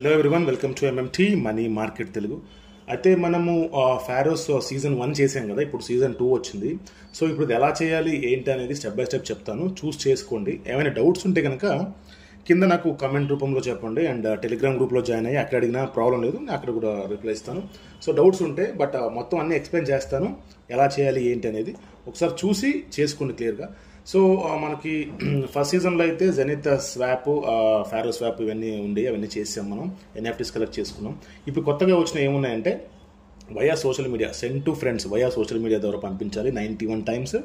Hello everyone, welcome to MMT money market Telugu. అయితే మనము Pharaoh's season 1 చేసాం కదా, ఇప్పుడు సీజన్ 2 వచ్చింది. సో ఇప్పుడు ఇది ఎలా చేయాలి ఏంటి అనేది స్టెప్ బై స్టెప్ చెప్తాను, చూస్ చేసుకోండి. ఏమైనా డౌట్స్ ఉంటే కనుక కింద నాకు కమెంట్ రూపంలో చెప్పండి, అండ్ టెలిగ్రామ్ గ్రూప్లో జాయిన్ అయ్యి అక్కడ అడిగినా ప్రాబ్లం లేదు, అక్కడ కూడా రిప్లై ఇస్తాను. సో డౌట్స్ ఉంటే మొత్తం అన్నీ ఎక్స్ప్లెయిన్ చేస్తాను, ఎలా చేయాలి ఏంటి అనేది ఒకసారి చూసి చేసుకోండి క్లియర్గా. సో మనకి ఫస్ట్ సీజన్లో అయితే జెనిత్ స్వాప్, ఫారో స్వాప్ ఇవన్నీ ఉండి అవన్నీ చేసాం, మనం ఎన్ఎఫ్టీస్ కలెక్ట్ చేసుకున్నాం. ఇప్పుడు కొత్తగా వచ్చిన ఏమున్నాయంటే via social media, send to friends via social media ద్వారా పంపించాలి 91 టైమ్స్.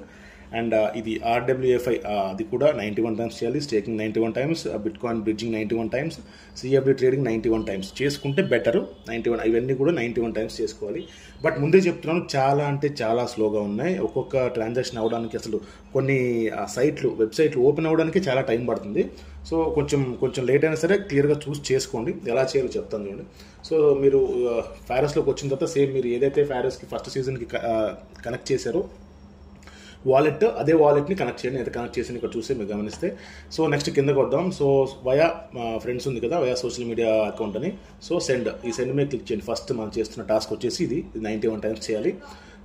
అండ్ ఇది RWFI అది కూడా 91 టైమ్స్ చేయాలి, staking 91 times, bitcoin bridging 91 times, CFD trading 91 times చేసుకుంటే బెటరు. 91 ఇవన్నీ కూడా 91 టైమ్స్ చేసుకోవాలి. బట్ ముందే చెప్తున్నాను, చాలా అంటే చాలా స్లోగా ఉన్నాయి. ఒక్కొక్క ట్రాన్సాక్షన్ అవ్వడానికి అసలు కొన్ని వెబ్సైట్లు ఓపెన్ అవ్వడానికి చాలా టైం పడుతుంది. సో కొంచెం లేట్ అయినా సరే క్లియర్గా చూస్ చేసుకోండి, ఎలా చేయాలో చెప్తాను చూడండి. సో మీరు ఫారస్లోకి వచ్చిన తర్వాత సేమ్ మీరు ఏదైతే ఫారస్కి ఫస్ట్ సీజన్కి కనెక్ట్ చేశారో అదే వాలెట్ని కనెక్ట్ చేయండి. అయితే కనెక్ట్ చేసి ఇక్కడ చూస్తే మీరు గమనిస్తే. సో నెక్స్ట్ కిందకు వద్దాం. సో వయా ఫ్రెండ్స్ ఉంది కదా, వయా సోషల్ మీడియా అకౌంట్ అని. సో ఈ సెండ్ మీద క్లిక్ చేయండి. ఫస్ట్ మనం చేస్తున్న టాస్క్ వచ్చేసి ఇది 91 టైమ్స్ చేయాలి.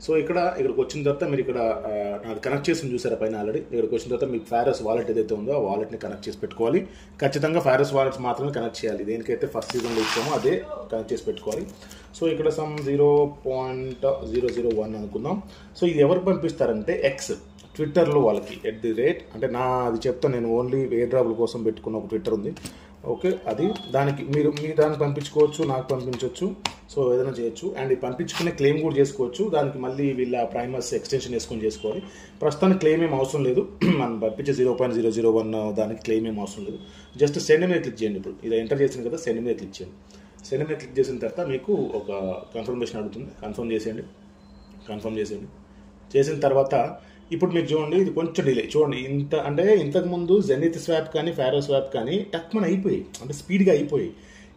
సో ఇక్కడికి వచ్చిన తర్వాత మీరు ఇక్కడ నాకు కనెక్ట్ చేసి చూసారా పైన ఆల్రెడీ. ఇక్కడికి వచ్చిన తర్వాత మీకు ఫారస్ వాలెట్ ఏదైతే ఉందో ఆ వాలెట్ని కనెక్ట్ చేసి పెట్టుకోవాలి. ఖచ్చితంగా ఫారస్ వాలెట్స్ మాత్రమే కనెక్ట్ చేయాలి. దేనికైతే ఫస్ట్ సీజన్లో ఇచ్చామో అదే కనెక్ట్ చేసి పెట్టుకోవాలి. సో ఇక్కడ 0.001 అనుకుందాం. సో ఇది ఎవరికి పంపిస్తారంటే ట్విట్టర్లో వాళ్ళకి @ అంటే అది చెప్తాను నేను, ఓన్లీ ఎయిర్ డ్రాప్ల కోసం పెట్టుకున్న ఒక ట్విట్టర్ ఉంది. ఓకే, అది దానికి మీరు దానికి పంపించుకోవచ్చు, నాకు పంపించవచ్చు. సో ఏదైనా చేయొచ్చు. అండ్ ఈ పంపించుకునే క్లెయిమ్ కూడా చేసుకోవచ్చు. దానికి మళ్ళీ వీళ్ళ ప్రైమర్స్ ఎక్స్టెన్షన్ వేసుకొని చేసుకోవాలి. ప్రస్తుతానికి క్లెయిమ్ ఏం అవసరం లేదు, మనం పంపించే 0.001 దానికి క్లెయిమ్ ఏం అవసరం లేదు. జస్ట్ సెండ్ మీద క్లిక్ చేయండి. ఇప్పుడు ఇది ఎంటర్ చేసింది కదా, సెండ్ మీద క్లిక్ చేయండి. సెండ్ మీద క్లిక్ చేసిన తర్వాత మీకు ఒక కన్ఫర్మేషన్ అడుగుతుంది, కన్ఫర్మ్ చేసేయండి. చేసిన తర్వాత ఇప్పుడు మీరు చూడండి, ఇది కొంచెం డిలే చూడండి. ఇంతకుముందు జెనిత్ స్వాప్ కానీ ఫారో స్వాప్ కానీ టక్మన్ అయిపోయి, అంటే స్పీడ్గా అయిపోయి.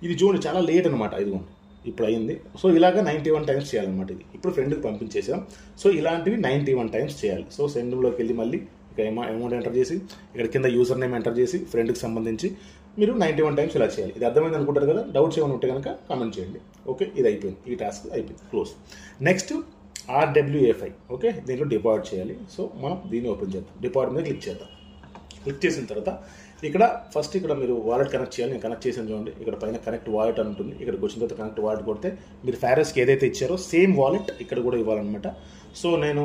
ఇది చూడండి చాలా లేట్ అనమాట. ఇదిగోండి ఇప్పుడు అయింది. సో ఇలాగా 91 టైమ్స్ చేయాలన్నమాట. ఇది ఇప్పుడు ఫ్రెండ్కి పంపించేసాం. సో ఇలాంటివి 91 టైమ్స్ చేయాలి. సో సెండ్లోకి వెళ్ళి మళ్ళీ ఇక్కడ అమౌంట్ ఎంటర్ చేసి, ఇక్కడ కింద యూజర్ నేమ్ ఎంటర్ చేసి ఫ్రెండ్కి సంబంధించి మీరు 91 టైమ్స్ ఇలా చేయాలి. ఇది అర్థమైంది అనుకుంటారు కదా. డౌట్స్ ఏమైనా ఉంటే కనుక కామెంట్ చేయండి. ఓకే, ఇది అయిపోయింది, ఈ టాస్క్ అయిపోయింది, క్లోజ్. Next RWFI. ఓకే, దీంట్లో డిపాజిట్ చేయాలి. సో మనం దీన్ని ఓపెన్ చేద్దాం. డిపాజిట్ మీద క్లిక్ చేద్దాం. క్లిక్ చేసిన తర్వాత ఇక్కడ మీరు వాలెట్ కనెక్ట్ చేయాలి. నేను కనెక్ట్ చేసాను చూడండి, ఇక్కడ పైన కనెక్ట్ వాలెట్ అని ఉంటుంది. ఇక్కడికి వచ్చిన తర్వాత కనెక్ట్ వాలెట్ కొడితే మీరు ఫారస్కి ఏదైతే ఇచ్చారో సేమ్ వాలెట్ ఇక్కడ కూడా ఇవ్వాలన్నమాట. సో నేను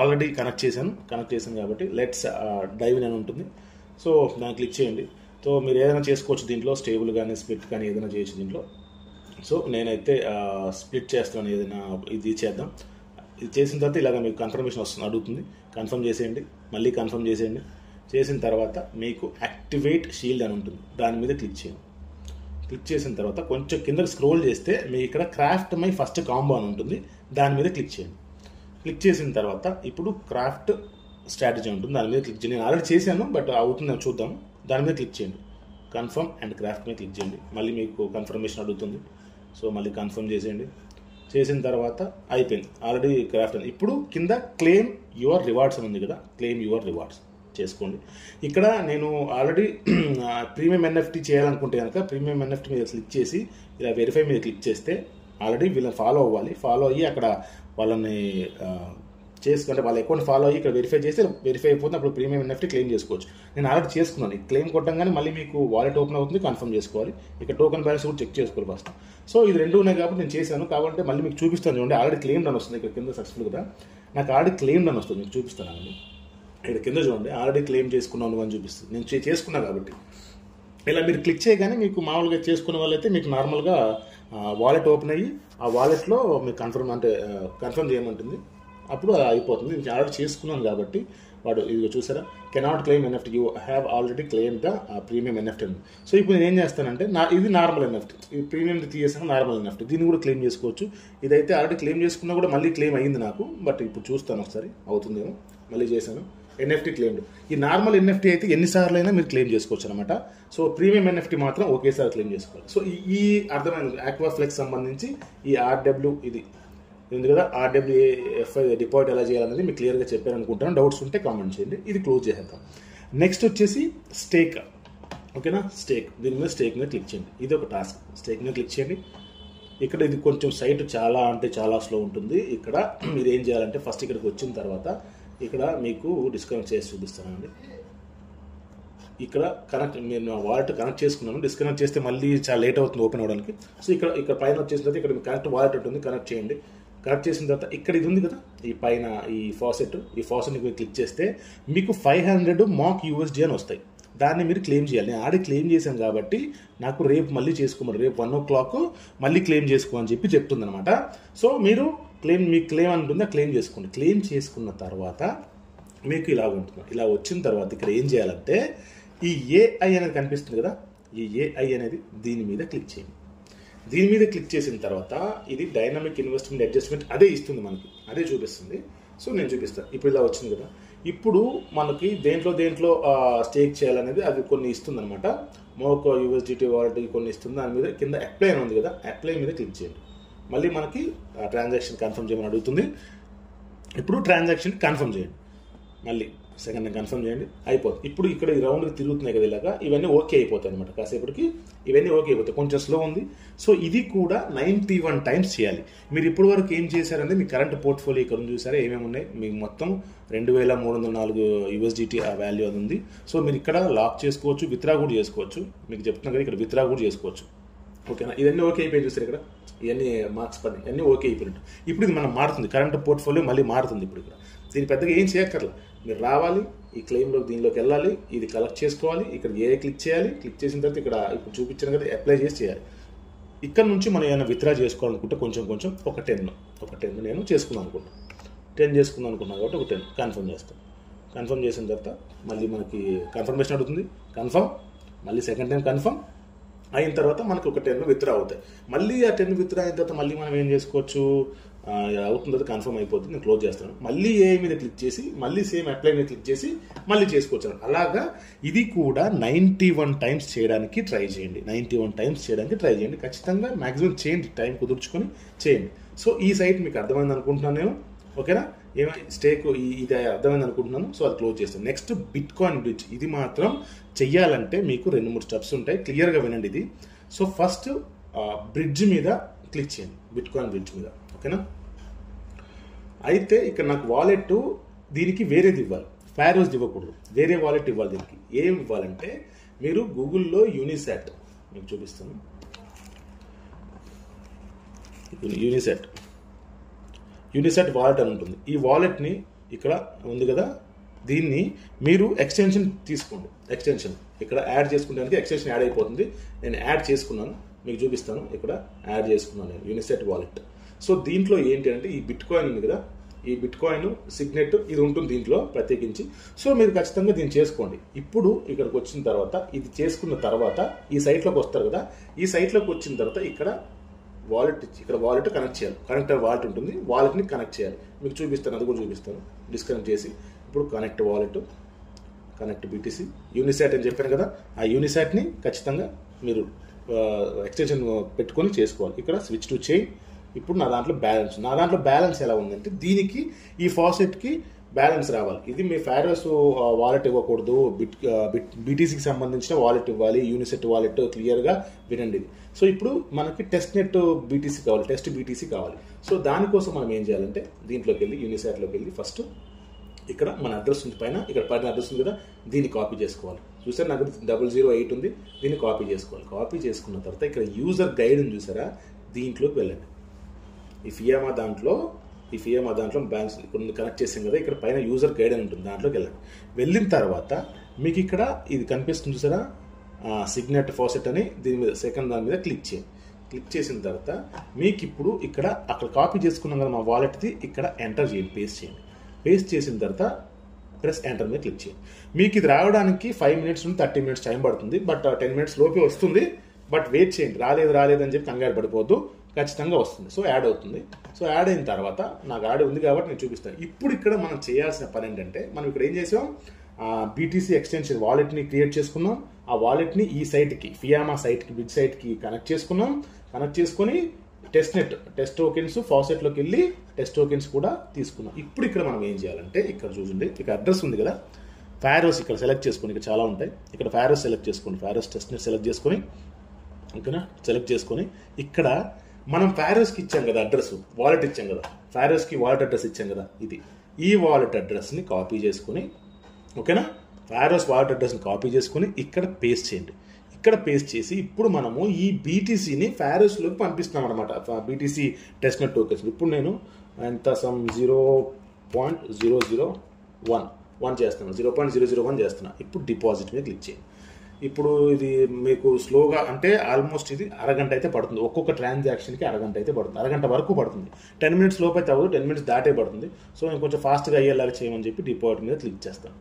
ఆల్రెడీ కనెక్ట్ చేశాను కాబట్టి లెట్స్ డైవ్ అని ఉంటుంది. సో దాన్ని క్లిక్ చేయండి. సో మీరు ఏదైనా చేసుకోవచ్చు దీంట్లో, స్టేబుల్ కానీ స్ప్లిట్ కానీ ఏదైనా చేయొచ్చు దీంట్లో. సో నేనైతే స్ప్లిట్ చేస్తాను, ఏదైనా ఇది చేద్దాం. ఇది చేసిన తర్వాత ఇలాగ మీకు కన్ఫర్మేషన్ అడుగుతుంది. కన్ఫర్మ్ చేసేయండి, మళ్ళీ కన్ఫర్మ్ చేసేయండి. చేసిన తర్వాత మీకు యాక్టివేట్ షీల్డ్ అని ఉంటుంది, దాని మీద క్లిక్ చేయండి. క్లిక్ చేసిన తర్వాత కొంచెం కిందకి స్క్రోల్ చేస్తే మీకు ఇక్కడ క్రాఫ్ట్ మై ఫస్ట్ కాంబో అని ఉంటుంది, దాని మీద క్లిక్ చేయండి. క్లిక్ చేసిన తర్వాత ఇప్పుడు క్రాఫ్ట్ స్ట్రాటజీ ఉంటుంది, దాని మీద క్లిక్ చేయండి. నేను ఆల్రెడీ చేశాను, బట్ అవుతుందని చూద్దాం. దాని మీద క్లిక్ చేయండి. కన్ఫర్మ్ అండ్ క్రాఫ్ట్ మీద క్లిక్ చేయండి. మళ్ళీ మీకు కన్ఫర్మేషన్ అడుగుతుంది. సో మళ్ళీ కన్ఫర్మ్ చేసేయండి. చేసిన తర్వాత అయిపోయింది, ఆల్రెడీ క్రాఫ్ట్ అని. ఇప్పుడు కింద క్లెయిమ్ యువర్ రివార్డ్స్ అని ఉంది కదా, క్లెయిమ్ యువర్ రివార్డ్స్ చేసుకోండి. ఇక్కడ నేను ఆల్రెడీ ప్రీమియం NFT చేయాలనుకుంటే కనుక ప్రీమియం NFT మీద క్లిక్ చేసి ఇలా వెరిఫై మీద క్లిక్ చేస్తే ఆల్రెడీ వీళ్ళని ఫాలో అవ్వాలి. ఫాలో అయ్యి అక్కడ వాళ్ళని చేసుకుంటే వాళ్ళ అకౌంట్ ఫాలో అయ్యి ఇక్కడ వెరిఫై చేస్తే వెరిఫై అయిపోతుంది. అప్పుడు ప్రీమియం NFT క్లెయిమ్ చేసుకోవచ్చు. నేను ఆల్రెడీ చేసుకున్నాను. క్లెయిమ్ కొట్టంగానే మళ్ళీ మీకు వాలెట్ ఓపెన్ అవుతుంది, కన్ఫర్మ్ చేసుకోవాలి. ఇక్కడ టోకెన్ బ్యాలెన్స్ కూడా చెక్ చేసుకోవాలి ఫస్ట్. సో ఇది రెండు ఉన్నాయి కాబట్టి నేను చేశాను. కాబట్టి మళ్ళీ మీకు చూపిస్తాను చూడండి, ఆల్రెడీ క్లెయిమ్ రన్ వస్తుంది. ఇక్కడ కింద సక్సెస్ఫుల్ కదా, నాకు ఆల్రెడీ క్లెయిమ్ రన్ వస్తుంది, మీకు చూపిస్తాను. ఇక్కడ కింద చూడండి, ఆల్రెడీ క్లెయిమ్ చేసుకున్నాను అని చూపిస్తుంది. నేను చేసుకున్నా కాబట్టి ఇలా మీరు క్లిక్ చేయగానే మీకు మామూలుగా చేసుకునే వాళ్ళైతే మీకు నార్మల్గా వాలెట్ ఓపెన్ అయ్యి ఆ వాలెట్లో మీకు కన్ఫర్మ్ చేయమంటుంది. అప్పుడు అయిపోతుంది. నేను ఆల్రెడీ చేసుకున్నాను కాబట్టి వాడు ఇదిగో చూసారా, cannot claim NFT, you have already claim the premium NFT అని. సో ఇప్పుడు నేను ఏం చేస్తానంటే ఇది నార్మల్ NFT, ఇది ప్రీమియం తీసేసాను, నార్మల్ NFT, దీన్ని కూడా క్లెయిమ్ చేసుకోవచ్చు. ఇదైతే ఆల్రెడీ క్లెయిమ్ చేసుకున్నా కూడా మళ్ళీ క్లెయిమ్ అయ్యింది నాకు, బట్ ఇప్పుడు చూస్తాను ఒకసారి అవుతుందేమో. మళ్ళీ చేశాను, NFT క్లెయిమ్డ్. ఈ నార్మల్ NFT అయితే ఎన్నిసార్లు అయినా మీరు క్లెయిమ్ చేసుకోవచ్చు అనమాట. సో ప్రీమియం NFT మాత్రం ఒకేసారి క్లెయిమ్ చేసుకోవాలి. సో ఈ అర్థమైంది ఆక్వాఫ్లెక్స్ సంబంధించి ఈ RW ఇది ఉంది కదా, RWFI డిపాజిట్ ఎలా చేయాలనేది మీకు క్లియర్గా చెప్పాను అనుకుంటాను. డౌట్స్ ఉంటే కామెంట్ చేయండి. ఇది క్లోజ్ చేసేద్దాం. నెక్స్ట్ వచ్చేసి స్టేక్. ఓకేనా. స్టేక్, దీని మీద స్టేక్ మీద క్లిక్ చేయండి. ఇది ఒక టాస్క్. స్టేక్ మీద క్లిక్ చేయండి. ఇక్కడ ఇది కొంచెం సైట్ చాలా అంటే చాలా స్లో ఉంటుంది. ఇక్కడ మీరు ఏం చేయాలంటే ఫస్ట్ ఇక్కడికి వచ్చిన తర్వాత ఇక్కడ మీకు డిస్కనెక్ట్ చేసి చూపిస్తానండి. ఇక్కడ కనెక్ట్, నేను వాలెట్ కనెక్ట్ చేసుకున్నాను. డిస్కనెక్ట్ చేస్తే మళ్ళీ చాలా లేట్ అవుతుంది ఓపెన్ అవ్వడానికి. సో ఇక్కడ పైన వచ్చేసిన తర్వాత ఇక్కడ కనెక్ట్ వాలెట్ ఉంటుంది, కనెక్ట్ చేయండి. కనెక్ట్ చేసిన తర్వాత ఇక్కడ ఇది ఉంది కదా, ఈ పైన ఈ ఫాసెట్ని క్లిక్ చేస్తే మీకు 500 మాక్ USD అని వస్తాయి. దాన్ని మీరు క్లెయిమ్ చేయాలి. నేను ఆడే క్లెయిమ్ చేశాను కాబట్టి నాకు రేపు మళ్ళీ చేసుకోమని, రేపు 1 o'clock మళ్ళీ క్లెయిమ్ చేసుకో అని చెప్తుంది అనమాట. సో మీరు మీకు క్లెయిమ్ అంటుందా, క్లెయిమ్ చేసుకోండి. క్లెయిమ్ చేసుకున్న తర్వాత మీకు ఇలా ఉంటుంది. ఇలా వచ్చిన తర్వాత ఇక్కడ ఏం చేయాలంటే ఈ AI అనేది కనిపిస్తుంది కదా, ఈ AI అనేది దీని మీద క్లిక్ చేయండి. దీని మీద క్లిక్ చేసిన తర్వాత ఇది డైనమిక్ ఇన్వెస్ట్మెంట్ అడ్జస్ట్మెంట్ అదే ఇస్తుంది, మనకి అదే చూపిస్తుంది. సో నేను చూపిస్తాను. ఇప్పుడు ఇలా వచ్చింది కదా, ఇప్పుడు మనకి దేంట్లో స్టేక్ చేయాలనేది అది కొన్ని ఇస్తుంది అనమాట. మోక్ USDT వాలెట్ కొన్ని ఇస్తుంది. దాని మీద కింద అప్లై అని ఉంది కదా, అప్లై మీద క్లిక్ చేయండి. మళ్ళీ మనకి ట్రాన్సాక్షన్ కన్ఫర్మ్ చేయమని అడుగుతుంది. ఇప్పుడు ట్రాన్సాక్షన్ కన్ఫర్మ్ చేయండి. మళ్ళీ సెకండ్ కన్ఫర్మ్ చేయండి, అయిపోతుంది. ఇప్పుడు ఇక్కడ ఈ రౌండ్కి తిరుగుతున్నాయి కదా ఇలాగా, ఇవన్నీ ఓకే అయిపోతాయి అనమాట. కాసేపటికి ఇవన్నీ ఓకే అయిపోతాయి. కొంచెం స్లో ఉంది. సో ఇది కూడా 91 times చేయాలి. మీరు ఇప్పటి వరకు ఏం చేశారంటే మీ కరెంట్ పోర్ట్ఫోలియో ఇక్కడ చూసారా ఏమేమి ఉన్నాయి. మీకు మొత్తం 2304 USDT ఆ వాల్యూ అది ఉంది. సో మీరు ఇక్కడ లాక్ చేసుకోవచ్చు, విత్డ్రా కూడా చేసుకోవచ్చు. మీకు చెప్తున్నా కదా, ఇక్కడ విత్డ్రా కూడా చేసుకోవచ్చు. ఓకేనా. ఇవన్నీ ఓకే అయిపోయి చూస్తారు ఇక్కడ, ఇవన్నీ మార్క్స్ పని అన్నీ ఓకే అయిపోయినట్టు. ఇప్పుడు ఇది మనం మారుతుంది, కరెంట్ పోర్ట్ఫోలియో మళ్ళీ మారుతుంది. ఇప్పుడు ఇక్కడ దీని పెద్దగా ఏం చేయక్కర్లా. మీరు రావాలి, ఈ క్లెయిమ్లో దీనిలోకి వెళ్ళాలి, ఇది కలెక్ట్ చేసుకోవాలి, ఇక్కడ క్లిక్ చేయాలి. క్లిక్ చేసిన తర్వాత ఇక్కడ ఇప్పుడు చూపించాను కదా, అప్లై చేసి చేయాలి. ఇక్కడ నుంచి మనం ఏమైనా విత్డ్రా చేసుకోవాలనుకుంటే కొంచెం ఒక 10 నేను చేసుకుందాం అనుకుంటాను. 10 చేసుకుందాం అనుకున్నాను కాబట్టి ఒక 10 కన్ఫర్మ్ చేస్తాను. కన్ఫర్మ్ చేసిన తర్వాత మళ్ళీ మనకి కన్ఫర్మేషన్ అడుగుతుంది. కన్ఫర్మ్, మళ్ళీ సెకండ్ టైం కన్ఫర్మ్ అయిన తర్వాత మనకు ఒక 10 విత్డ్రా అవుతాయి. మళ్ళీ ఆ 10 విత్డ్రా అయిన తర్వాత మళ్ళీ మనం ఏం చేసుకోవచ్చు, అవుతుంది, అది కన్ఫర్మ్ అయిపోతుంది. నేను క్లోజ్ చేస్తాను. మళ్ళీ AI మీద క్లిక్ చేసి మళ్ళీ సేమ్ అప్లై మీద క్లిక్ చేసి మళ్ళీ చేసుకోవచ్చు. అలాగా ఇది కూడా 91 times చేయడానికి ట్రై చేయండి. 91 times చేయడానికి ట్రై చేయండి. ఖచ్చితంగా మ్యాక్సిమం చేయండి, టైం కుదుర్చుకొని చేయండి. సో ఈ సైట్ మీకు అర్థమైంది అనుకుంటున్నాను నేను. ఓకేనా. స్టేక్ ఇది అర్థమైంది అనుకుంటున్నాను. సో అది క్లోజ్ చేస్తాను. Next bitcoin bridge. ఇది మాత్రం చెయ్యాలంటే మీకు 2-3 స్టెప్స్ ఉంటాయి. క్లియర్గా వినండి ఇది. సో ఫస్ట్ బ్రిడ్జ్ మీద క్లిక్ చేయండి, బిట్కాయిన్ బ్రిడ్జ్ మీద. ఓకేనా. అయితే ఇక్కడ నాకు వాలెట్ దీనికి వేరేది ఇవ్వాలి, ఫారోస్ ఇవ్వకూడదు, వేరే వాలెట్ ఇవ్వాలి. దీనికి ఏం ఇవ్వాలంటే మీరు గూగుల్లో యూనిసాట్, మీకు చూపిస్తాను. యూనిసాట్ వాలెట్ అని ఉంటుంది. ఈ వాలెట్ని ఇక్కడ ఉంది కదా, దీన్ని మీరు ఎక్స్టెన్షన్ తీసుకోండి. ఎక్స్టెన్షన్ ఇక్కడ యాడ్ చేసుకుంటానికి ఎక్స్టెన్షన్ యాడ్ అయిపోతుంది. నేను యాడ్ చేసుకున్నాను, మీకు చూపిస్తాను. ఇక్కడ యాడ్ చేసుకున్నాను నేను యూనిసాట్ వాలెట్. సో దీంట్లో ఏంటి అంటే ఈ బిట్కాయిన్ ఉంది కదా, ఈ బిట్కాయిన్ సిగ్నెట్ ఇది ఉంటుంది దీంట్లో ప్రత్యేకించి. సో మీరు ఖచ్చితంగా దీన్ని చేసుకోండి. ఇప్పుడు ఇక్కడికి వచ్చిన తర్వాత ఇది చేసుకున్న తర్వాత ఈ సైట్లోకి వస్తారు కదా, ఈ సైట్లోకి వచ్చిన తర్వాత ఇక్కడ వాలెట్ కనెక్ట్ చేయాలి. కనెక్టర్ వాలెట్ ఉంటుంది, వాలెట్ని కనెక్ట్ చేయాలి. మీకు చూపిస్తాను, అది కూడా చూపిస్తాను. డిస్కనెక్ట్ చేసి ఇప్పుడు కనెక్ట్ వాలెట్, కనెక్ట్ BTC, యూనిసాట్ అని చెప్పాను కదా, ఆ యూనిసాట్ని ఖచ్చితంగా మీరు ఎక్స్టెన్షన్ పెట్టుకొని చేసుకోవాలి. ఇక్కడ స్విచ్ టు చైన్. ఇప్పుడు నా దాంట్లో బ్యాలెన్స్ ఎలా ఉందంటే దీనికి ఈ ఫాసెట్కి బ్యాలెన్స్ రావాలి. ఇది మీ ఫారోస్ వాలెట్ ఇవ్వకూడదు, BTCకి సంబంధించిన వాలెట్ ఇవ్వాలి, యూనిసెట్ వాలెట్. క్లియర్గా వినండి ఇది. సో ఇప్పుడు మనకి టెస్ట్ BTC కావాలి. సో దానికోసం మనం ఏం చేయాలంటే దీంట్లోకి వెళ్ళి యూనిసాట్లోకి వెళ్ళి ఫస్ట్ ఇక్కడ మన అడ్రస్ ఉంది, పైన ఇక్కడ పైన అడ్రస్ ఉంది కదా, దీన్ని కాపీ చేసుకోవాలి. చూసారు నాకు 008 ఉంది, దీన్ని కాపీ చేసుకోవాలి. కాపీ చేసుకున్న తర్వాత ఇక్కడ యూజర్ గైడ్ ఉంది చూసారా, దీంట్లోకి వెళ్ళండి. ఈ ఫియామా దాంట్లో బ్యాలెన్స్ ఇక్కడ కనెక్ట్ చేసాం కదా, ఇక్కడ పైన యూజర్ గైడ్ అని ఉంటుంది, దాంట్లోకి వెళ్ళండి. వెళ్ళిన తర్వాత మీకు ఇక్కడ ఇది కనిపిస్తుంది చూసారా, సిగ్నెట్ ఫాసెట్ అని, దీని మీద దాని మీద క్లిక్ చేయండి. క్లిక్ చేసిన తర్వాత మీకు ఇప్పుడు ఇక్కడ అక్కడ కాపీ చేసుకున్నాం కదా మా వాలెట్ది, ఇక్కడ ఎంటర్ చేయండి, పేస్ట్ చేయండి. పేస్ట్ చేసిన తర్వాత ప్రెస్ ఎంటర్ మీద క్లిక్ చేయండి. మీకు ఇది రావడానికి 5 minutes నుండి 30 minutes టైం పడుతుంది. బట్ 10 minutes లోపే వస్తుంది. బట్ వెయిట్ చేయండి, రాలేదు అని చెప్పి కంగారు పడిపోద్దు, ఖచ్చితంగా వస్తుంది. సో యాడ్ అవుతుంది. సో యాడ్ అయిన తర్వాత నాకు యాడ్ ఉంది కాబట్టి నేను చూపిస్తాను. ఇప్పుడు ఇక్కడ మనం చేయాల్సిన పని ఏంటంటే, మనం ఇక్కడ ఏం చేసాం, BTC ఎక్స్టెన్షన్ వాలెట్ని క్రియేట్ చేసుకున్నాం. ఆ వాలెట్ని ఈ సైట్కి, ఫియామా సైట్కి, బిగ్ సైట్కి కనెక్ట్ చేసుకొని టెస్ట్ టోకెన్స్ ఫాసెట్లోకి వెళ్ళి టెస్ట్ టోకెన్స్ కూడా తీసుకున్నాం. ఇప్పుడు ఇక్కడ మనం ఏం చేయాలంటే, ఇక్కడ చూడండి, ఇక్కడ అడ్రస్ ఉంది కదా, ఫారోస్ ఇక్కడ సెలెక్ట్ చేసుకొని, ఇక్కడ చాలా ఉంటాయి, ఇక్కడ ఫారోస్ సెలెక్ట్ చేసుకోండి, ఫారోస్ టెస్ట్నెట్ సెలెక్ట్ చేసుకొని, ఓకేనా, సెలెక్ట్ చేసుకొని ఇక్కడ మనం ఫారోస్కి ఇచ్చాం కదా అడ్రస్, వాలెట్ ఇచ్చాం కదా, ఫారోస్కి వాలెట్ అడ్రస్ ఇచ్చాం కదా, ఇది ఈ వాలెట్ అడ్రస్ని కాపీ చేసుకొని, ఓకేనా, ఫారోస్ వాలెట్ అడ్రస్ని కాపీ చేసుకొని ఇక్కడ పేస్ట్ చేయండి. ఇక్కడ పేస్ట్ చేసి ఇప్పుడు మనము ఈ బీటీసీని ఫారోస్లోకి పంపిస్తున్నాం అనమాట. బీటీసీ టెస్ట్నెట్ టోకెన్స్ ఇప్పుడు నేను ఎంత సమ్ 0.001 చేస్తున్నాను, 0.001 చేస్తున్నాను. ఇప్పుడు డిపాజిట్ మీద క్లిక్ చేయండి. ఇప్పుడు ఇది మీకు స్లోగా అంటే ఆల్మోస్ట్ ఇది అరగంట అయితే పడుతుంది, ఒక్కొక్క ట్రాన్సాక్షన్కి అరగంట అయితే పడుతుంది, అరగంట వరకు పడుతుంది. 10 minutes లోపు అయితే అవ్వదు, 10 minutes దాటే పడుతుంది. సో నేను కొంచెం ఫాస్ట్గా అయ్యేలాగా చేయమని చెప్పి డిపాజిట్ మీద క్లిక్ చేస్తాను.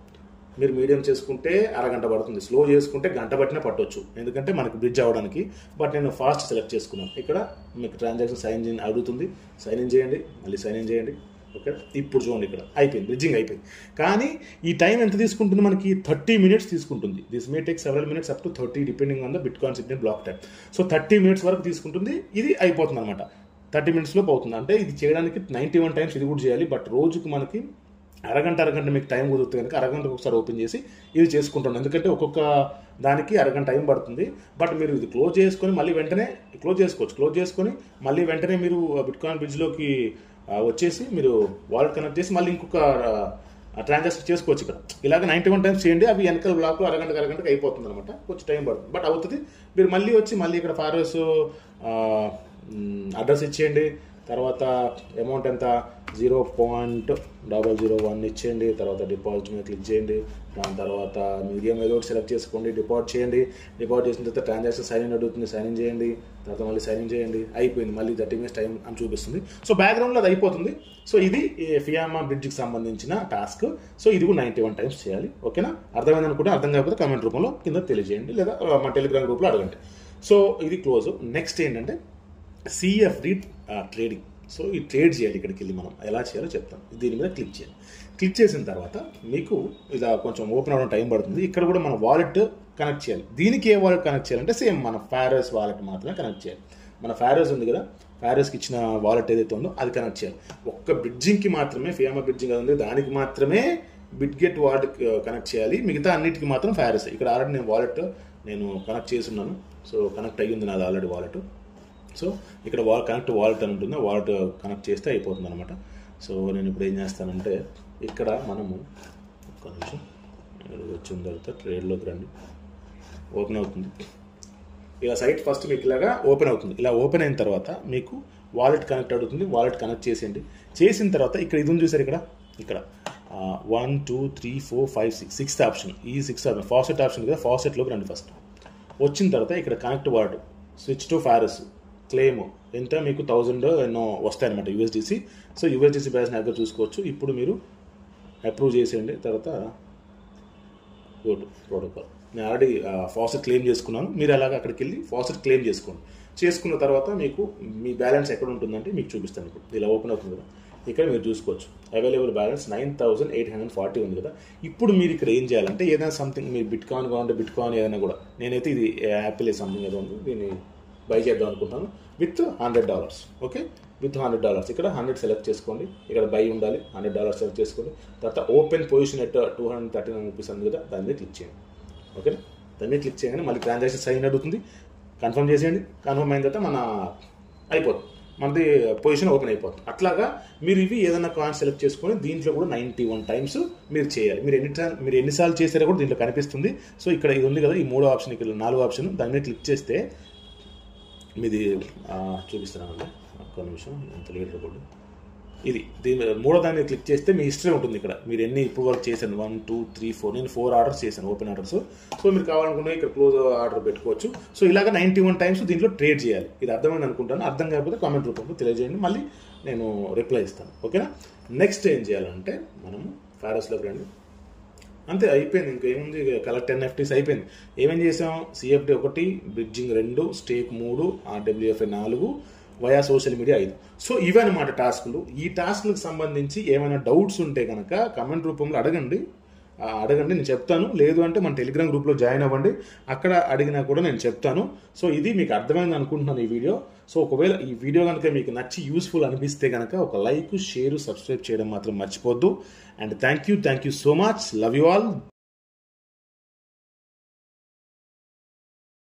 మీరు మీడియం చేసుకుంటే అరగంట పడుతుంది, స్లో చేసుకుంటే గంట పట్టినా పట్టవచ్చు, ఎందుకంటే మనకి బ్రిడ్జ్ అవ్వడానికి. బట్ నేను ఫాస్ట్ సెలెక్ట్ చేసుకున్నాను. ఇక్కడ మీకు ట్రాన్సాక్షన్ సైన్ ఇన్ అడుగుతుంది, సైన్ ఇన్ చేయండి, మళ్ళీ సైన్ ఇన్ చేయండి. ఓకే, ఇప్పుడు చూడండి ఇక్కడ అయిపోయింది, బ్రిడ్జింగ్ అయిపోయింది. కానీ ఈ టైం ఎంత తీసుకుంటుంది మనకి? 30 minutes తీసుకుంటుంది. This may take several minutes up to 30 depending on the bitcoin signal block time. So 30 minutes వరకు తీసుకుంటుంది, ఇది అయిపోతుంది అనమాట. 30 minutes లోపు అవుతుంది. అంటే ఇది చేయడానికి 91 times ఇది కూడా చేయాలి. బట్ రోజుకి మనకి అరగంట మీకు టైం కుదురుతుంది కనుక అరగంటకు ఒకసారి ఓపెన్ చేసి ఇది చేసుకుంటాను. ఎందుకంటే ఒక్కొక్క దానికి అరగంట టైం పడుతుంది. బట్ మీరు ఇది క్లోజ్ చేసుకొని మళ్ళీ వెంటనే క్లోజ్ చేసుకోవచ్చు. క్లోజ్ చేసుకొని మళ్ళీ వెంటనే మీరు బిట్కాయిన్ బ్రిడ్జ్లోకి వచ్చేసి మీరు వాలెట్ కనెక్ట్ చేసి మళ్ళీ ఇంకొక ట్రాన్సాక్షన్ చేసుకోవచ్చు. ఇక్కడ ఇలాగ 91 times చేయండి. అవి వెనకాల బ్లాక్లో అరగంటకి అయిపోతుంది అనమాట. కొంచెం టైం పడుతుంది, బట్ అవుతుంది. మీరు మళ్ళీ వచ్చి మళ్ళీ ఇక్కడ ఫారోస్ అడ్రస్ ఇచ్చేయండి. తర్వాత అమౌంట్ ఎంత 0.001 ఇచ్చేయండి. తర్వాత డిపాజిట్ మీద క్లిక్ చేయండి. దాని తర్వాత మీడియం ఏదో ఒకటి సెలెక్ట్ చేసుకోండి, డిపాజిట్ చేయండి. డిపాజిట్ చేసిన తర్వాత ట్రాన్సాక్షన్ సైన్ ఇన్ అడుగుతుంది, సైన్ ఇన్ చేయండి. తర్వాత మళ్ళీ సైన్ ఇన్ చేయండి, అయిపోయింది. మళ్ళీ 30 minutes టైం అని చూపిస్తుంది. సో బ్యాక్గ్రౌండ్లో అది అయిపోతుంది. సో ఇది ఫియామా బ్రిడ్జ్కి సంబంధించిన టాస్క్. సో ఇది కూడా 91 times చేయాలి. ఓకేనా? అర్థమైంది అనుకుంటే, అర్థం కాకపోతే కామెంట్ రూపంలో కింద తెలియజేయండి, లేదా మా టెలిగ్రామ్ గ్రూప్లో అడగండి. సో ఇది క్లోజ్. నెక్స్ట్ ఏంటంటే సిఎఫ్డి ట్రేడింగ్. సో ఈ ట్రేడ్ చేయాలి. ఇక్కడికి వెళ్ళి మనం ఎలా చేయాలో చెప్తాను. దీని మీద క్లిక్ చేయాలి. క్లిక్ చేసిన తర్వాత మీకు ఇలా కొంచెం ఓపెన్ అవ్వడం టైం పడుతుంది. ఇక్కడ కూడా మన వాలెట్ కనెక్ట్ చేయాలి. దీనికి ఏ వాలెట్ కనెక్ట్ చేయాలంటే సేమ్ మన ఫారోస్ వాలెట్ మాత్రమే కనెక్ట్ చేయాలి. మన ఫారోస్ ఉంది కదా, ఫారోస్కి ఇచ్చిన వాలెట్ ఏదైతే ఉందో అది కనెక్ట్ చేయాలి. ఒక్క బ్రిడ్జింగ్కి మాత్రమే, ఫియామా బ్రిడ్జింగ్ అది ఉంది దానికి మాత్రమే బిట్గెట్ వాలెట్ కనెక్ట్ చేయాలి. మిగతా అన్నిటికీ మాత్రం ఫారోస్. ఇక్కడ ఆల్రెడీ నేను వాలెట్ కనెక్ట్ చేసి ఉన్నాను. సో కనెక్ట్ అయ్యింది నాది ఆల్రెడీ వాలెట్. సో ఇక్కడ కనెక్ట్ వాలెట్ అని ఉంటుంది, వాలెట్ కనెక్ట్ చేస్తే అయిపోతుంది అనమాట. సో నేను ఇప్పుడు ఏం చేస్తానంటే ఇక్కడ మనము ఒక్క నిమిషం వచ్చిన తర్వాత ట్రేడ్లోకి రండి. ఓపెన్ అవుతుంది ఇలా సైట్. ఫస్ట్ మీకు ఇలాగా ఓపెన్ అవుతుంది. ఇలా ఓపెన్ అయిన తర్వాత మీకు వాలెట్ కనెక్ట్ అవుతుంది. వాలెట్ కనెక్ట్ చేసేయండి. చేసిన తర్వాత ఇక్కడ ఇది ఉంది చూసారు, ఇక్కడ 1 2 3 4 5 6 సిక్స్త్ ఆప్షన్. ఈ 6th ఆప్షన్ ఫాసెట్ ఆప్షన్ కదా, ఫాసెట్లోకి రండి. ఫస్ట్ వచ్చిన తర్వాత ఇక్కడ connect wallet, switch to Pharaoh's, claim ఎంత మీకు 1000 ఎన్నో వస్తాయన్నమాట యూఎస్డిసి. సో యూఎస్డిసి బ్యాలెన్స్ దగ్గర చూసుకోవచ్చు. ఇప్పుడు మీరు అప్రూవ్ చేసేయండి. తర్వాత గో టు ప్రోటోకాల్. నేను ఆల్రెడీ ఫాసెట్ క్లెయిమ్ చేసుకున్నాను. మీరు అలాగే అక్కడికి వెళ్ళి ఫాసెట్ క్లెయిమ్ చేసుకోండి. చేసుకున్న తర్వాత మీకు మీ బ్యాలెన్స్ ఎక్కడ ఉంటుందంటే మీకు చూపిస్తాను. ఇప్పుడు ఇలా ఓపెన్ అవుతుంది కదా, ఇక్కడ మీరు చూసుకోవచ్చు అవైలబుల్ బ్యాలెన్స్ 9840 ఉంది కదా. ఇప్పుడు మీరు ఇక్కడ ఏం చేయాలంటే ఏదైనా సంథింగ్ మీరు బిట్కాయిన్ కావాలంటే బిట్కాయిన్ ఏదైనా కూడా, నేనైతే ఇది యాపిల్ సంథింగ్ ఏదో ఉంది, దీన్ని బై చేద్దాం అనుకుంటాను విత్ $100. ఓకే, విత్ $100 ఇక్కడ 100 సెలెక్ట్ చేసుకోండి. ఇక్కడ బై ఉండాలి, $100 సెలెక్ట్ చేసుకోండి. తర్వాత ఓపెన్ పొజిషన్ ఎట్ $239 ఉంది కదా, దాని మీద క్లిక్ చేయండి. ఓకే, దాని మీద క్లిక్ చేయగానే మళ్ళీ ట్రాన్సాక్షన్ సైన్ అడుగుతుంది. కన్ఫర్మ్ చేసేయండి. కన్ఫర్మ్ అయిన తర్వాత అయిపోతుంది, మనది పొజిషన్ ఓపెన్ అయిపోతుంది. అట్లాగా మీరు ఇవి ఏదైనా కాయిన్ సెలెక్ట్ చేసుకొని దీంట్లో కూడా 91 times మీరు చేయాలి. మీరు ఎన్నిసార్లు చేసారో కూడా దీంట్లో కనిపిస్తుంది. సో ఇక్కడ ఇది ఉంది కదా, ఈ 3వ ఆప్షన్, ఇక్కడ 4వ ఆప్షన్, దాని మీద క్లిక్ చేస్తే మీది చూపిస్తున్నాను. ఒక్క నిమిషం, ఎంత లీటర్ కూడా ఇది. దీని 3వ దాని మీద క్లిక్ చేస్తే మీ హిస్టరీ ఉంటుంది. ఇక్కడ మీరు ఎన్ని ఇప్పుడు వరకు చేశాను 1 2 3 4 నేను 4 ఆర్డర్స్ చేశాను, ఓపెన్ ఆర్డర్స్. సో మీరు కావాలనుకుంటే ఇక్కడ క్లోజ్ ఆర్డర్ పెట్టుకోవచ్చు. సో ఇలాగ 91 times దీంట్లో ట్రేడ్ చేయాలి. ఇది అర్థమైంది అనుకుంటాను. అర్థం కాకపోతే కామెంట్ రూపంలో తెలియజేయండి, మళ్ళీ నేను రిప్లై ఇస్తాను. ఓకేనా? నెక్స్ట్ ఏం చేయాలంటే మనము ఫారోస్లోకి రండి. అంతే, అయిపోయింది. ఇంకేముంది, కలెక్ట్ NFTs అయిపోయింది. ఏమేం చేసాం? CFD 1, bridging 2, stake 3, RWFI 4, via social media 5. So ఇవన్నమాట టాస్కులు. ఈ టాస్కులకు సంబంధించి ఏమైనా డౌట్స్ ఉంటే కనుక కామెంట్ రూపంలో అడగండి, నేను చెప్తాను. లేదు అంటే మన టెలిగ్రామ్ గ్రూప్లో జాయిన్ అవ్వండి, అక్కడ అడిగినా కూడా నేను చెప్తాను. సో ఇది మీకు అర్థమైంది అనుకుంటున్నాను ఈ వీడియో. సో ఒకవేళ ఈ వీడియో కనుక మీకు నచ్చి యూస్ఫుల్ అనిపిస్తే కనుక ఒక లైక్, షేర్, సబ్స్క్రైబ్ చేయడం మాత్రం మర్చిపోద్దు. And thank you so much. Love you all.